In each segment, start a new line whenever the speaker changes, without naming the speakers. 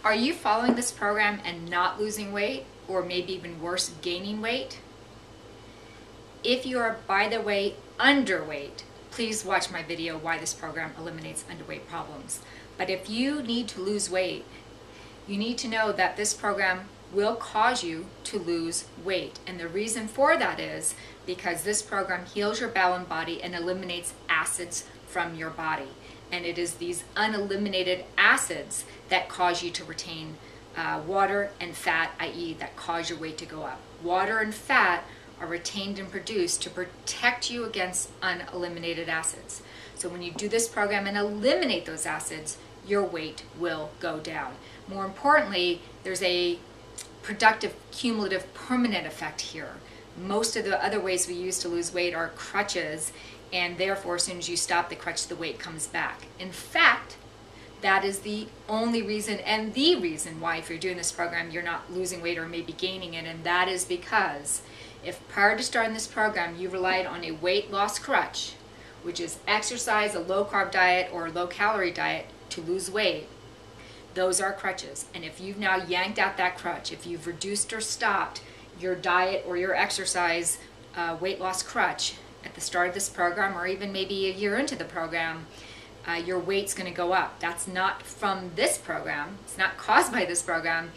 Are you following this program and not losing weight, or maybe even worse, gaining weight? If you are, by the way, underweight, please watch my video why this program eliminates underweight problems. But if you need to lose weight, you need to know that this program will cause you to lose weight. And the reason for that is because this program heals your bowel and body and eliminates acids from your body. And it is these uneliminated acids that cause you to retain water and fat, i.e. that cause your weight to go up. Water and fat are retained and produced to protect you against uneliminated acids. So when you do this program and eliminate those acids, your weight will go down. More importantly, there's a productive, cumulative, permanent effect here. Most of the other ways we use to lose weight are crutches, and therefore as soon as you stop the crutch, the weight comes back. In fact, that is the only reason and the reason why if you're doing this program you're not losing weight or maybe gaining it, and that is because if prior to starting this program you relied on a weight loss crutch, which is exercise, a low carb diet or low calorie diet to lose weight, those are crutches. And if you've now yanked out that crutch, if you've reduced or stopped your diet or your exercise weight loss crutch at the start of this program, or even maybe a year into the program, your weight's going to go up. That's not from this program. It's not caused by this program.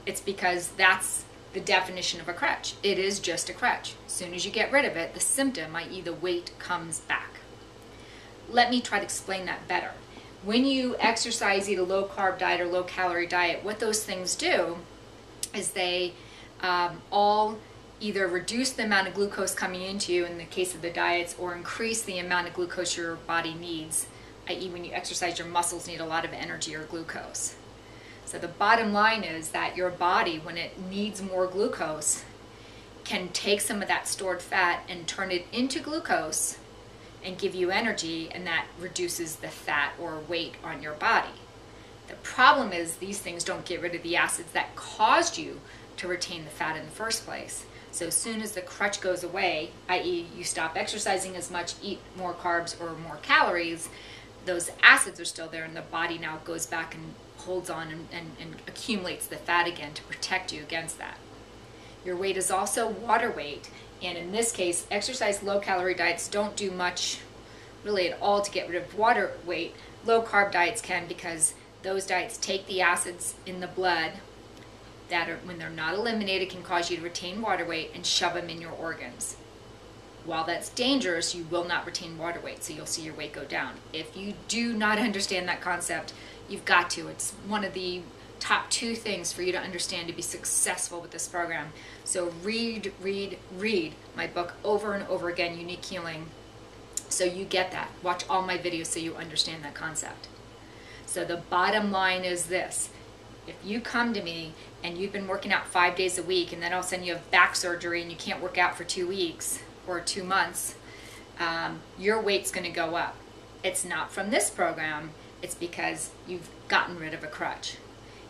It's because that's the definition of a crutch. It is just a crutch. As soon as you get rid of it, the symptom, i.e. the weight, comes back. Let me try to explain that better. When you exercise, eat a low carb diet or low calorie diet, what those things do is they all either reduce the amount of glucose coming into you in the case of the diets, or increase the amount of glucose your body needs, i.e. when you exercise, your muscles need a lot of energy or glucose. So the bottom line is that your body, when it needs more glucose, can take some of that stored fat and turn it into glucose and give you energy, and that reduces the fat or weight on your body. The problem is these things don't get rid of the acids that caused you to retain the fat in the first place. So as soon as the crutch goes away, i.e. you stop exercising as much, eat more carbs or more calories, those acids are still there, and the body now goes back and holds on and accumulates the fat again to protect you against that. Your weight is also water weight, and in this case, exercise low calorie diets don't do much really at all to get rid of water weight. Low carb diets can, because those diets take the acids in the blood that are, when they're not eliminated, can cause you to retain water weight and shove them in your organs. While that's dangerous, you will not retain water weight, so you'll see your weight go down. If you do not understand that concept, you've got to. It's one of the top 2 things for you to understand to be successful with this program. So read my book over and over again, Unique Healing, so you get that. Watch all my videos so you understand that concept. So the bottom line is this. If you come to me and you've been working out 5 days a week, and then all of a sudden you have back surgery and you can't work out for 2 weeks or 2 months, your weight's going to go up. It's not from this program. It's because you've gotten rid of a crutch.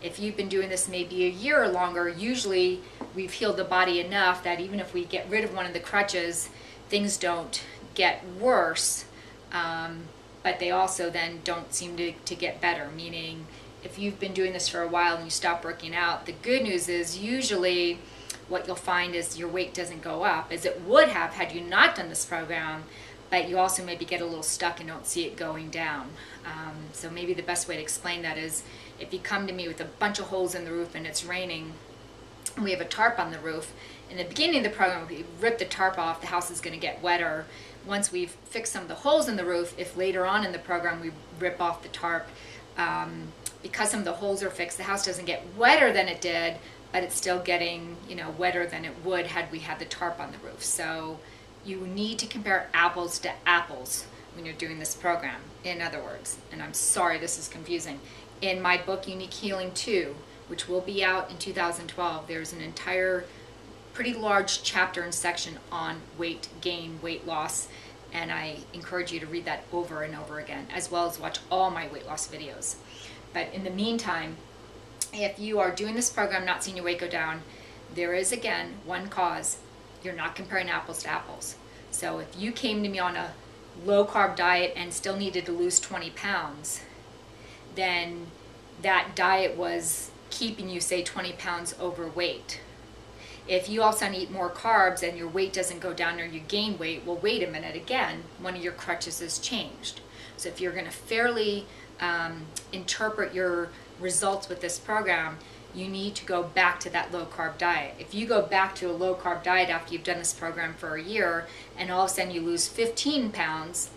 If you've been doing this maybe a year or longer, usually we've healed the body enough that even if we get rid of one of the crutches, things don't get worse, but they also then don't seem to get better. Meaning, if you've been doing this for a while and you stop working out, the good news is usually what you'll find is your weight doesn't go up, as it would have had you not done this program, but you also maybe get a little stuck and don't see it going down. So maybe the best way to explain that is if you come to me with a bunch of holes in the roof and it's raining, and we have a tarp on the roof, in the beginning of the program, if we rip the tarp off, the house is going to get wetter. Once we've fixed some of the holes in the roof, if later on in the program we rip off the tarp, because some of the holes are fixed, the house doesn't get wetter than it did, but it's still getting, wetter than it would had we had the tarp on the roof. So you need to compare apples to apples when you're doing this program, in other words. And I'm sorry this is confusing. In my book, Unique Healing 2, which will be out in 2012, there's an entire pretty large chapter and section on weight gain, weight loss, and I encourage you to read that over and over again, as well as watch all my weight loss videos. But in the meantime, if you are doing this program, not seeing your weight go down, there is, again, one cause. You're not comparing apples to apples. So if you came to me on a low-carb diet and still needed to lose 20 pounds, then that diet was keeping you, say, 20 pounds overweight. If you all of a sudden eat more carbs and your weight doesn't go down or you gain weight, well, wait a minute, again, one of your crutches has changed. So if you're going to fairly interpret your results with this program, you need to go back to that low carb diet. If you go back to a low carb diet after you've done this program for a year and all of a sudden you lose 15 pounds,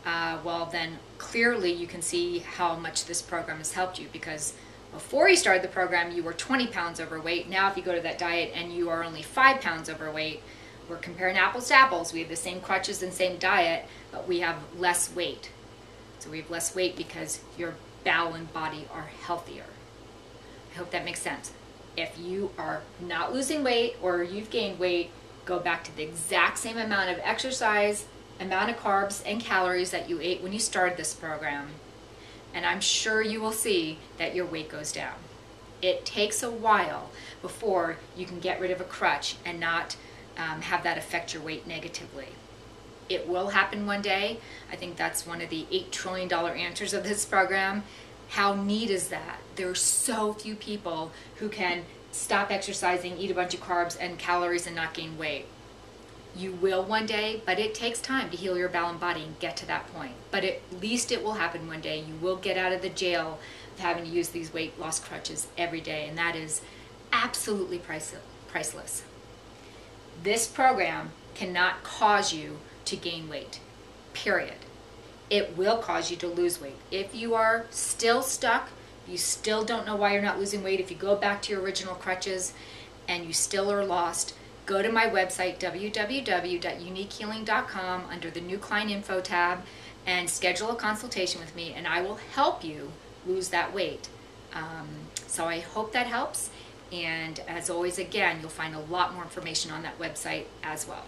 well, then clearly you can see how much this program has helped you, because before you started the program, you were 20 pounds overweight. Now if you go to that diet and you are only 5 pounds overweight, we're comparing apples to apples. We have the same crutches and same diet, but we have less weight. So we have less weight because your bowel and body are healthier. I hope that makes sense. If you are not losing weight or you've gained weight, go back to the exact same amount of exercise, amount of carbs and calories that you ate when you started this program, and I'm sure you will see that your weight goes down. It takes a while before you can get rid of a crutch and not have that affect your weight negatively. It will happen one day. I think that's one of the $8 trillion answers of this program. How neat is that? There are so few people who can stop exercising, eat a bunch of carbs and calories and not gain weight. You will one day, but it takes time to heal your bowel and body and get to that point. But at least it will happen one day. You will get out of the jail of having to use these weight loss crutches every day, and that is absolutely priceless. This program cannot cause you to gain weight, period. It will cause you to lose weight. If you are still stuck, you still don't know why you're not losing weight, if you go back to your original crutches and you still are lost, go to my website, www.uniquehealing.com, under the new client info tab, and schedule a consultation with me, and I will help you lose that weight. So I hope that helps. And as always, again, you'll find a lot more information on that website as well.